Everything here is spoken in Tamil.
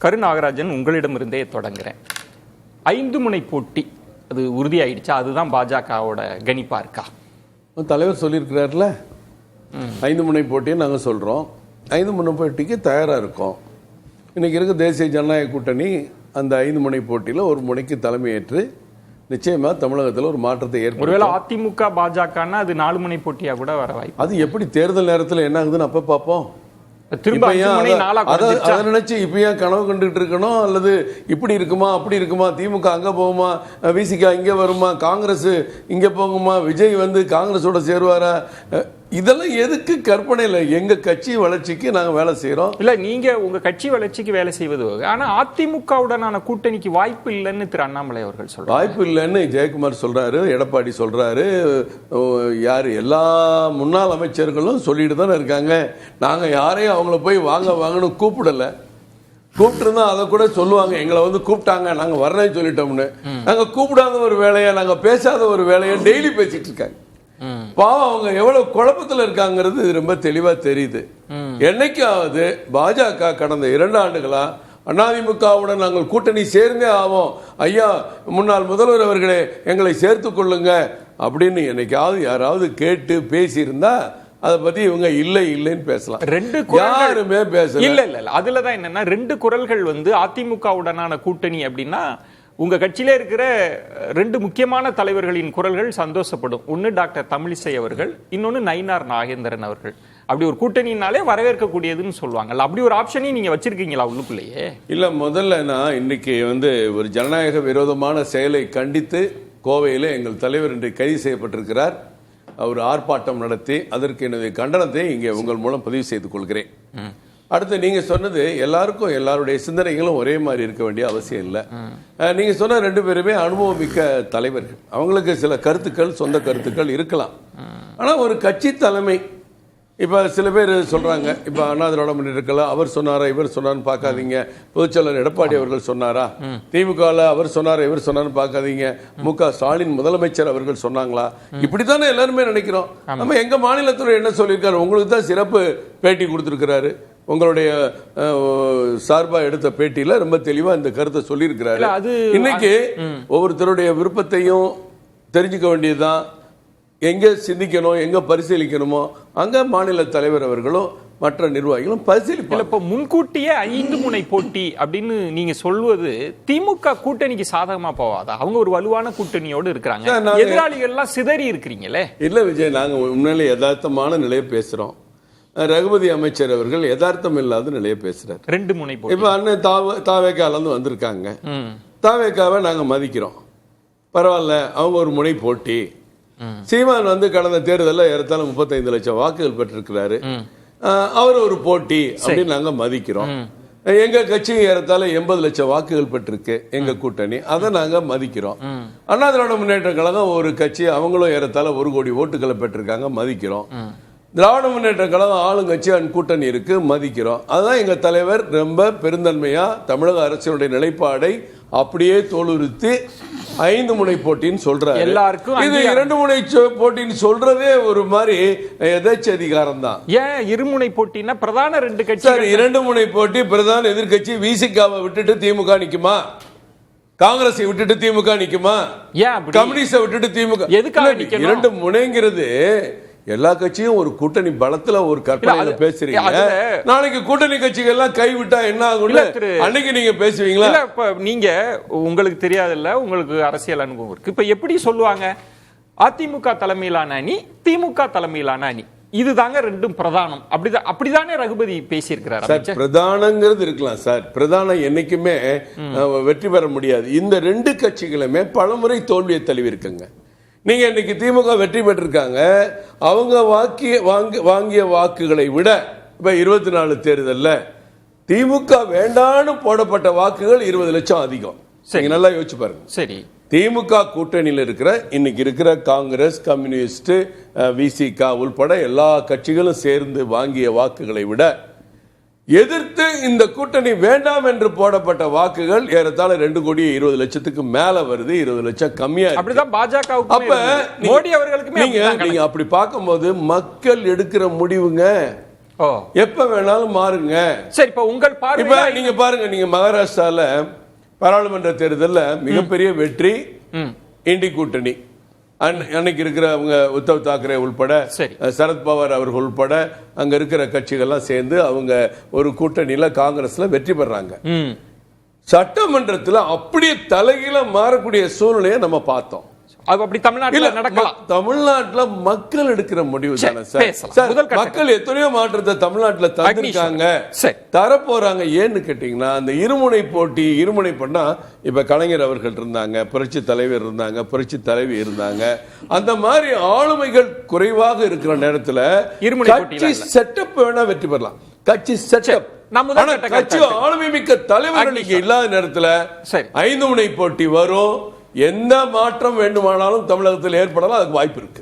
கரு நாகராஜன், உங்களிடமிருந்தே தொடங்குறேன். 5 முனை போட்டி அது உறுதியாயிடுச்சா? அதுதான் பாஜகவோட கணிப்பா இருக்கா? தலைவர் சொல்லியிருக்கிறார்ல, 5 முனை போட்டியை நாங்கள் சொல்கிறோம். 5 முனை போட்டிக்கு தயாராக இருக்கோம். இன்றைக்கி இருக்க தேசிய ஜனநாயக கூட்டணி அந்த 5 முனை போட்டியில் ஒரு முனைக்கு தலைமையேற்று நிச்சயமாக தமிழகத்தில் ஒரு மாற்றத்தை ஏற்படும். ஒருவேளை அதிமுக பாஜகன்னா அது 4 முனை போட்டியாக கூட வர வாய்ப்பு. அது எப்படி தேர்தல் நேரத்தில் என்ன ஆகுதுன்னு அப்போ பார்ப்போம். திரும்ப அதை நினைச்சு இப்ப ஏன் கனவு கண்டுட்டு இருக்கணும்? அல்லது இப்படி இருக்குமா அப்படி இருக்குமா, திமுக அங்க போகுமா, விசிகா இங்க வருமா, காங்கிரஸ் இங்க போகுமா, விஜய் வந்து காங்கிரஸோட சேருவாரா, இதெல்லாம் எதுக்கு கற்பனை இல்லை. எங்க கட்சி வளர்ச்சிக்கு நாங்க வேலை செய்யறோம். இல்ல, நீங்க உங்க கட்சி வளர்ச்சிக்கு வேலை செய்வது. ஆனா அதிமுகவுடனான கூட்டணிக்கு வாய்ப்பு இல்லைன்னு திரு அண்ணாமலை அவர்கள் சொல்றாரு. வாய்ப்பு இல்லைன்னு ஜெயக்குமார் சொல்றாரு, எடப்பாடி சொல்றாரு, யாரு எல்லா முன்னாள் அமைச்சர்களும் சொல்லிட்டு தானே இருக்காங்க. நாங்க யாரையும் அவங்கள போய் வாங்கன்னு கூப்பிடல. கூப்பிட்டுருந்தா அதை கூட சொல்லுவாங்க, எங்களை வந்து கூப்பிட்டாங்க நாங்க வர்றேன்னு சொல்லிட்டோம்னு. நாங்க கூப்பிடாத ஒரு வேலையை, நாங்க பேசாத ஒரு வேலையை டெய்லி பேசிட்டு இருக்காங்க. பாவம், அவங்க எவ்வளவு குழப்பத்தில் இருக்காங்கிறது ரொம்ப தெளிவா தெரியுது. என்னைக்காவது பாஜக கடந்த 2 ஆண்டுகளா அதிமுகவுடன் நாங்கள் கூட்டணி சேர்ந்தே ஆவோம், ஐயா முன்னாள் முதல்வர் அவர்களே எங்களை சேர்த்து கொள்ளுங்க அப்படின்னு என்னைக்காவது யாராவது கேட்டு பேசியிருந்தா அதை பத்தி இவங்க இல்லைன்னு பேசலாம். 2 யாருமே பேசல. இல்ல அதுலதான் என்னன்னா 2 குரல்கள் வந்து அதிமுகவுடனான கூட்டணி அப்படின்னா உங்க கட்சியில இருக்கிற 2 முக்கியமான தலைவர்களின் குரல்கள் சந்தோஷப்படும். ஒன்னு டாக்டர் தமிழிசை அவர்கள், இன்னொன்னு நயினார் நாகேந்திரன் அவர்கள். அப்படி ஒரு கூட்டணினாலே வரவேற்கக்கூடியதுன்னு சொல்லுவாங்கல்ல, அப்படி ஒரு ஆப்ஷனையும் நீங்க வச்சிருக்கீங்களா உள்ளுக்குள்ளேயே? இல்ல, முதல்ல நான் இன்னைக்கு வந்து ஒரு ஜனநாயக விரோதமான செயலை கண்டித்து கோவையில் எங்கள் தலைவர் இன்றைக்கு கைது செய்யப்பட்டிருக்கிறார். அவர் ஆர்ப்பாட்டம் நடத்தி அதற்கு எனது கண்டனத்தை இங்கே உங்கள் மூலம் பதிவு செய்து கொள்கிறேன். அடுத்து நீங்க சொன்னது எல்லாருக்கும் எல்லாருடைய சிந்தனைகளும் ஒரே மாதிரி இருக்க வேண்டிய அவசியம் இல்லை. நீங்க சொன்ன 2 பேருமே அனுபவம் மிக்க தலைவர்கள். அவங்களுக்கு சில கருத்துக்கள், சொந்த கருத்துக்கள் இருக்கலாம். ஆனா ஒரு கட்சி தலைமை, இப்ப சில பேர் சொல்றாங்க, இப்ப அண்ணா திராவிட முன்னேற்ற கழகம் அவர் சொன்னாரா இவர் சொன்னார்னு பார்க்காதீங்க, பொதுச்செயலாளர் எடப்பாடி அவர்கள் சொன்னாரா, திமுகவில் அவர் சொன்னாரா இவர் சொன்னார்னு பார்க்காதீங்க, மு.க. ஸ்டாலின் முதலமைச்சர் அவர்கள் சொன்னாங்களா, இப்படித்தானே எல்லாருமே நினைக்கிறோம். நம்ம எங்க மாநிலத்தில் என்ன சொல்லியிருக்காரு, உங்களுக்கு தான் சிறப்பு பேட்டி கொடுத்திருக்கிறாரு, உங்களுடைய சார்பா எடுத்த பேட்டியில ரொம்ப தெளிவா இந்த கருத்தை சொல்லியிருக்கிறாரு. இன்னைக்கு ஒவ்வொருத்தருடைய விருப்பத்தையும் தெரிஞ்சுக்க வேண்டியதுதான். எங்க சிந்திக்கணும், எங்க பரிசீலிக்கணுமோ அங்க மாநில தலைவர் அவர்களும் மற்ற நிர்வாகிகளும் பரிசீலிப்பாங்க. இப்ப முன்கூட்டியே 5 முனை போட்டி அப்படின்னு நீங்க சொல்வது திமுக கூட்டணிக்கு சாதகமா போவாதா? அவங்க ஒரு வலுவான கூட்டணியோடு இருக்கிறாங்க, எதிராளிகள் எல்லாம் சிதறி இருக்கிறீங்களே. இல்ல விஜய், நாங்க உண்மையிலே யதார்த்தமான நிலையை பேசுறோம். ரகுபதி அமைச்சர் அவர்கள் யதார்த்தம் இல்லாத நிலையை பேசுறாரு. 2 முனை போட்டி. இப்ப அண்ணன் தாவேக்கால இருந்து வந்திருக்காங்க. தாவேக்காவை நாங்க மதிக்கிறோம், பரவாயில்ல, அவங்க ஒரு முனை போட்டி. சீமான் வந்து கடந்த தேர்தலில் ஏறத்தாழ 35 லட்சம் வாக்குகள் பெற்றிருக்கிறாரு, அவர் ஒரு போட்டி அப்படின்னு நாங்க மதிக்கிறோம். எங்க கட்சி ஏறத்தாழ 80 லட்சம் வாக்குகள் பெற்றிருக்கு எங்க கூட்டணி, அதை நாங்க மதிக்கிறோம். அண்ணா திராவிட முன்னேற்ற கழகம் ஒரு கட்சி, அவங்களும் ஏறத்தாழ 1 கோடி ஓட்டுகளை பெற்றிருக்காங்க, மதிக்கிறோம். திராவிட முன்னேற்ற கழகம் ஆளுங்கட்சி கூட்டணி இருக்கு, மதிக்கிறோம். அதுதான் எங்க தலைவர் ரொம்ப பெருந்தன்மையா தமிழக அரசினுடைய நிலைப்பாடை அப்படியே தோலுறுத்தி 5 முனை போட்டின்னு சொல்றாரு. எல்லாருக்கும் இது 2 முனை போட்டின்னு சொல்றதே ஒரு மாதிரி எதாச்சதிகாரம் தான். ஏன் 2 முனை போட்டினா பிரதான 2 கட்சி? 2 முனை போட்டி, பிரதான எதிர்கட்சி விசிகாவை விட்டுட்டு திமுக நிக்குமா, காங்கிரஸை விட்டுட்டு திமுக நிக்குமா, கம்யூனிஸ்ட விட்டுட்டு திமுக எதுக்காக? 2 முனைங்கிறது எல்லா கட்சியும் ஒரு கூட்டணி பலத்துல ஒரு கற்பனையில பேசுறீங்க. நாளைக்கு கூட்டணி கட்சிகள் எல்லாம் கைவிட்டா என்ன ஆகும் அன்னைக்கு நீங்க பேசுவீங்களா? இப்ப நீங்க உங்களுக்கு தெரியாதுல்ல, உங்களுக்கு அரசியல் அனுபவம் இருக்கு. இப்ப எப்படி சொல்லுவாங்க, அதிமுக தலைமையிலான அணி, திமுக தலைமையிலான அணி, இதுதாங்க 2ம் பிரதானம், அப்படிதானே ரகுபதி பேசியிருக்கிறார். பிரதானங்கிறது இருக்கலாம் சார், பிரதானம் என்னைக்குமே வெற்றி பெற முடியாது. இந்த 2 கட்சிகளுமே பலமுறை தோல்வியை தழுவி இருக்குங்க. நீங்க இன்னைக்கு திமுக வெற்றி பெற்றிருக்காங்க, அவங்க வாங்கிய வாக்குகளை விட இப்ப 24 தேர்தல்ல திமுக வேண்டான்னு போடப்பட்ட வாக்குகள் 20 லட்சம் அதிகம். நல்லா யோசிச்சு பாருங்க. சரி, திமுக கூட்டணியில் இருக்கிற இன்னைக்கு இருக்கிற காங்கிரஸ், கம்யூனிஸ்ட், விசிக உள்பட எல்லா கட்சிகளும் சேர்ந்து வாங்கிய வாக்குகளை விட எதிர்த்து இந்த கூட்டணி வேண்டாம் என்று போடப்பட்ட வாக்குகள் ஏறத்தாழ 2 கோடி 20 லட்சத்துக்கு மேல வருது, 20 லட்சம் கம்மியா. அப்படிதான் பாஜக. அப்ப மோடி அவர்களுக்கு நீங்க அப்படி பார்க்கும்போது மக்கள் எடுக்கிற முடிவுங்க. ஓ, எப்ப வேணாலும் மாறுங்க. சரி, இப்ப உங்கள் இப்ப பார்வை நீங்க பாருங்க, நீங்க மகாராஷ்டிரால பாராளுமன்ற தேர்தல்ல மிகப்பெரிய வெற்றி இண்டி கூட்டணி. அன்னைக்கு இருக்கிறவங்க உத்தவ் தாக்கரே உள்பட, சரி, சரத்பவார் அவர்கள் உள்பட அங்க இருக்கிற கட்சிகள்லாம் சேர்ந்து அவங்க ஒரு கூட்டணியில காங்கிரஸ்ல வெற்றி பெறாங்க. சட்டமன்றத்தில் அப்படியே தலைகீழ மாறக்கூடிய சூழ்நிலையை நம்ம பார்த்தோம். அப்படி தமிழ்நாட்டுல நடக்கலாம். தமிழ்நாட்டுல மக்கள் எடுக்கிற முடிவு தானே சார். மக்கள் எத்தனையோ மாற்றத்தை தமிழ்நாட்டுல தந்திருக்காங்க, தரப்போறாங்க. ஏன்னு கேட்டீங்கன்னா, அந்த இருமுனை போட்டி, இருமுனை பண்ணா இப்ப கலைஞர் அவர்கள் இருந்தாங்க, புரட்சி தலைவர் இருந்தாங்க, புரட்சி தலைவி இருந்தாங்க. அந்த மாதிரி ஆளுமைகள் குறைவாக இருக்கிற நேரத்துல கட்சி செட்டப் வேணா வெற்றி பெறலாம். கட்சி செட்டப், கட்சி ஆளுமை மிக்க தலைவர்கள் இங்க இல்லாத நேரத்துல 5 முனை போட்டி வரும். எந்த மாற்றம் வேண்டுமானாலும் தமிழகத்தில் ஏற்படலாம், அதுக்கு வாய்ப்பு இருக்கு.